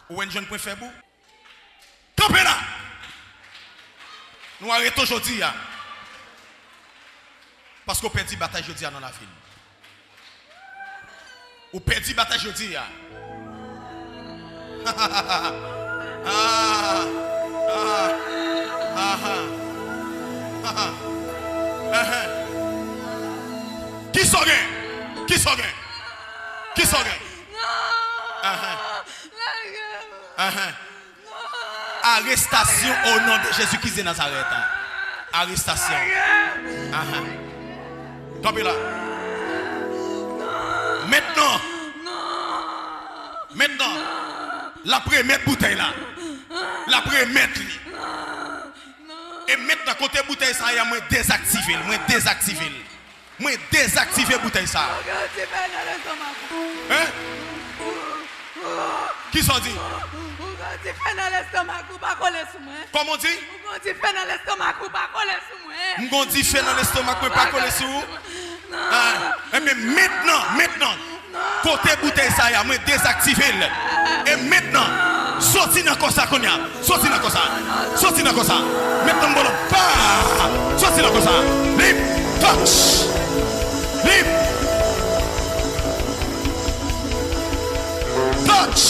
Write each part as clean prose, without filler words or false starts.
Ou un jeune point faible. Campez là. Nous arrêtons aujourd'hui. Parce qu'on perd la bataille aujourd'hui dans la ville. Ou perd la bataille aujourd'hui. Qui sont gain? Qui sont gain? Qui sont gain? Arrestation au nom de Jésus-Christ de Nazareth. Arrestation. Campez là. Maintenant, la première bouteille là. La première lui. Et maintenant, côté bouteille ça, moi désactiver. Moi désactiver bouteille ça. Hein? Qui s'en dit? Comment dit? M'gon fait dans l'estomac ou pas coller sous moi. M'gon dit fait dans l'estomac ou pas coller sous. Mais maintenant, côté bouteille ça y a moi désactiver. Et maintenant, sorti dans ça qu'on y a. Sorti dans ça. Maintenant bon pas. Sorti dans ça. Libre, touch. Libre. Touch.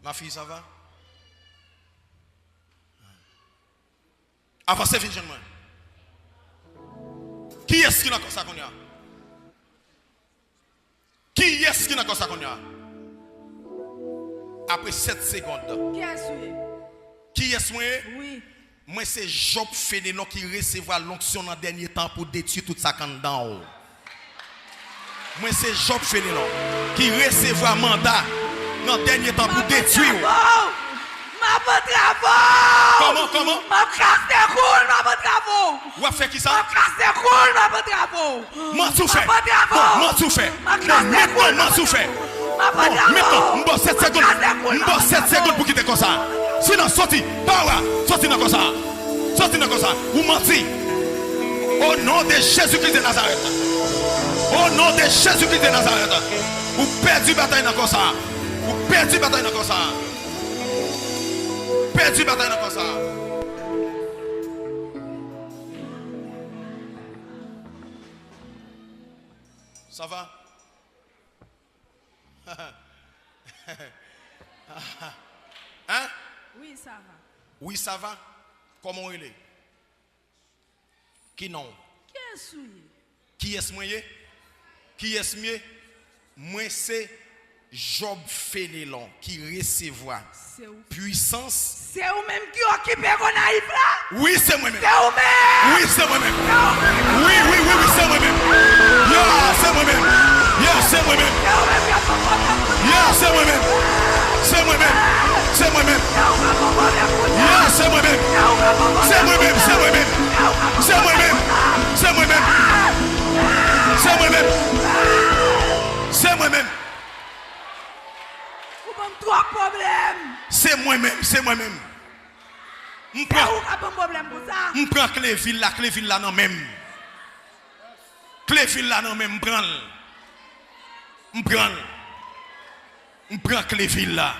Ma fille, ça va? Avancez, vite, jeune. Qui est-ce qui n'a pas ça qu'on y a? Qui est-ce qui n'a pas ça qu'on y a? Après 7 secondes. Qui est-ce? Qui est-ce? Oui. Moi, c'est Job Fénélon qui recevra l'onction dans le dernier temps pour détruire toute sa canne d'en haut. Moi, c'est Job Fénélon qui recevra mandat dans le dernier temps pour détruire. Ma bonne travaux. Comment? Ma casse de roule, ma bonne travaux. Ou a fait qui ça? Ma casse de roule, ma bonne travaux. M'en souffert. M'en souffert. Maintenant, m'en souffert. Maintenant, m'en 7 secondes. M'en 7 secondes pour quitter comme ça. Sinon, sorti. Pas sorti dans comme ça. Sorti dans comme ça. Vous mentez. Au nom de Jésus-Christ de Nazareth. Au nom de Jésus-Christ de Nazareth. Vous perdez bataille dans comme ça. Vous perdez bataille dans comme ça. Perdu bataille dans comme ça. Ça va? Hein? Oui, ça va. Oui, ça va? Comment il est? Qui non? Qui est-ce? Qui est-ce moi? Qui est-ce mieux? Moi, c'est Job Fénélon qui recevra puissance. C'est vous-même qui occupez qu'on arrive là? Oui, c'est moi-même. C'est vous-même. Oui, c'est moi-même. Oui, c'est moi-même. C'est moi-même. C'est moi-même. C'est moi-même. C'est moi-même. C'est moi-même. C'est moi-même. C'est moi-même. C'est moi-même. C'est moi-même. C'est moi-même. C'est moi-même. C'est moi-même. Vous avez 3 problèmes. C'est moi-même. C'est moi-même. Je prends Cléville là non même. Cléville là non même, je prends Cléville là.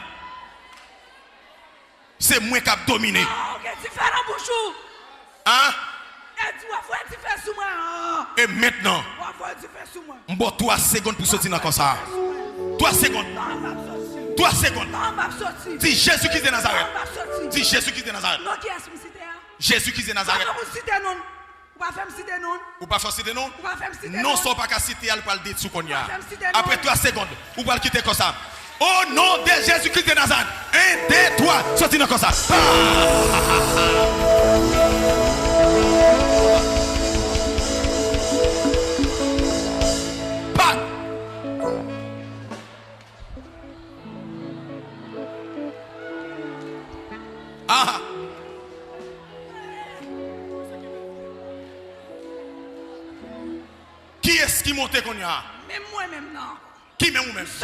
C'est moi qui a dominé. Qu'est-ce que tu fais dans le bouchou? Hein? Et maintenant, je vais 3 secondes pour sortir dans ça. 3 secondes. 3 secondes. Dis Jésus-Christ de Nazareth. Dis Jésus-Christ de Nazareth. Jésus-Christ de Nazareth. Ou pas faire citer non? Non, sans pas qu'à citer, elle va le détruire qu'on y a. Après 3 secondes, ou va le quitter comme ça. Au nom de Jésus-Christ de Nazareth. 1, 2, 3, sorti dans comme ça. Ah. Qui est-ce qui monte qu'on y a? Même moi-même non. Qui même vous-même? Je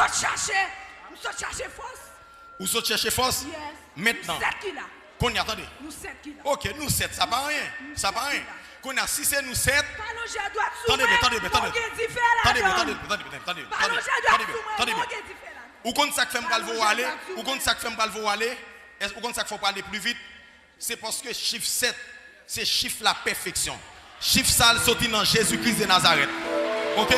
chercher force. Ou saute chercher force? Yes. Maintenant. C'est qui là? Qu'on y attendez. Nous 7 qui là. Ok, nous 7, ça pas rien. Ça pas rien. Qu'on a si c'est nous 7. Allongez à droite sous Attendez, moi. attendez. Ou quand ça fait m'pral vous aller, ou quand ça fait m'pral vous aller, est-ce ou quand ça faut pas aller plus vite? C'est parce que chiffre 7, c'est chiffre la perfection. Chiffre ça sorti dans Jésus-Christ de Nazareth. OK?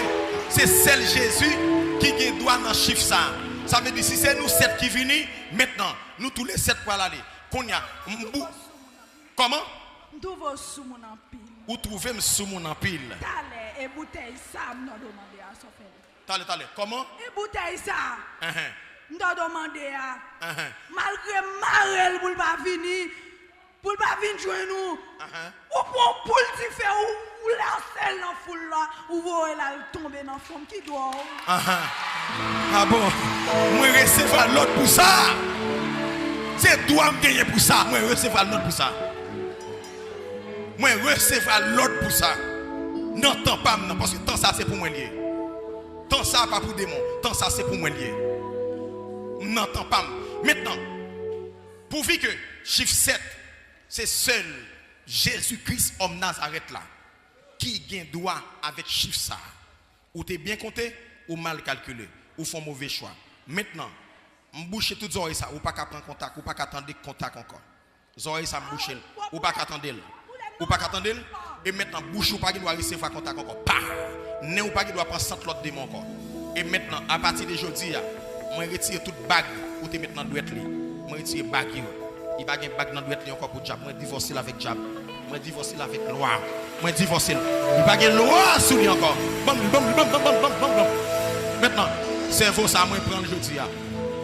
C'est seul Jésus qui a droit dans chiffre ça. Ça veut dire si c'est nous 7 qui venons, maintenant, nous tous les 7 pour aller. Qu'on y a comment? Nous sous mon empile. Ou trouver sous mon empile. T'allez et bouteille ça m'ont demandé à son frère. T'allez. Comment? Et bouteille ça. Nous demandé à malgré Marel pour pas venir joindre nous. Ou pour poule qui fait ou lancer dans foule là ou voyer là tomber dans forme qui doit. Ah bon. Moi recevoir l'autre pour ça. C'est toi me gagner pour ça. Moi recevoir l'autre pour ça. Moi recevoir l'autre pour ça. N'entends pas maintenant parce que tant ça c'est pour moi lié. Tant ça pas pour démon. Tant ça c'est pour moi lié. N'entends pas. Maintenant, pourvu que chiffre 7, c'est seul Jésus-Christ homme Nazareth là qui gagne droit avec chiffre ça. Ou t'es bien compté ou mal calculé ou font mauvais choix. Maintenant, m'boucher toutes oreilles ça ou pas qu'à prendre contact ou pas qu'à attendre contact encore. Oreilles ça m'boucher ou pas qu'à attendre. Ou pas qu'à attendre et maintenant bouche ou pas qui doit recevoir contact encore. Pas. Né ou pas qui doit prendre centre l'autre démon encore. Et maintenant à partir de aujourd'hui, moi retire toute bague ou te mettre dans douette li. Moi retire bague yo. Il pas gain bague dans douette li encore pour diable. Moi divorcer avec diable. Moi divorcer avec loi. Moi divorcer. Il pas gain loi sur lui encore. Bam. Maintenant, cerveau ça moi prendre aujourd'hui.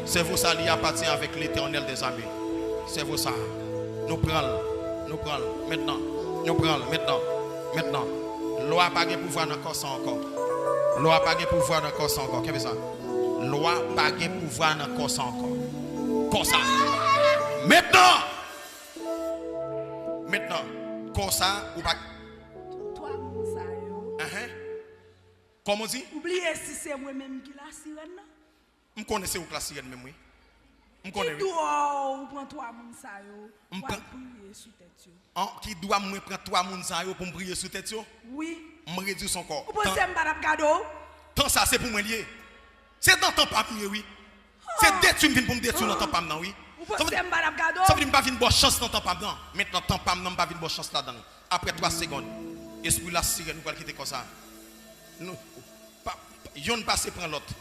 Cerveau ça li appartient avec l'Éternel des armées. Cerveau ça. Nous prenons. Maintenant. Loi pas gain pouvoir dans corps ça encore. Loi pas gain pouvoir dans corps ça encore. Qu'est-ce que ça? Loi pas gain pouvoir dans corps ça encore. Comme ça. Maintenant, comme ça ou pas. Toi ça yo. Comment dit? Oubliez si c'est moi même qui la sirène. Je connais où la sirène même oui. Je connais. Qui doit prendre toi moun ça yo. Pour prier sous tête yo. Qui doit me prendre toi moun ça yo pour me prier sous tête yo? Oui. Me réduire son corps. Vous pensez m'badap gado? Tant ça c'est pour moi lié. C'est dans ton pas oui. C'est détruire pour me détruire dans ton pas oui. Vous pensez m'badap gado? Ça veut dire pas une bonne chance dans ton pas dedans. Maintenant ton pas non pas une bonne chance là-dedans. Après 3 secondes, esprit la sirène nous va quitter comme ça. Nous yon passer prendre l'autre.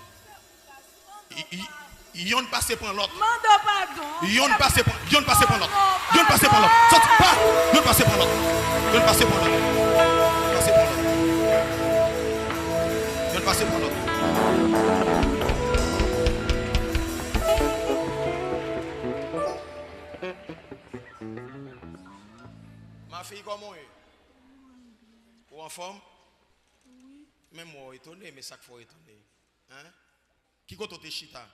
Yon passer prendre l'autre. Mando pardon. Yon passer prendre l'autre. Yon passer prendre l'autre. Sorti pas. Yon passer prendre l'autre. Yon passer prendre l'autre. Yon passer prendre l'autre. Ma fille comment est? Ou en forme? Oui. Même moi étonné mais ça faut étonner. Hein? Qui côté te chita?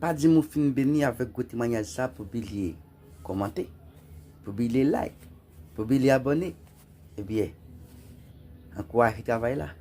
Pas dire mon film béni avec le témoignage ça pour oublier commenter, pour oublier like, pour oublier abonner. Eh bien, encouragez le travail là.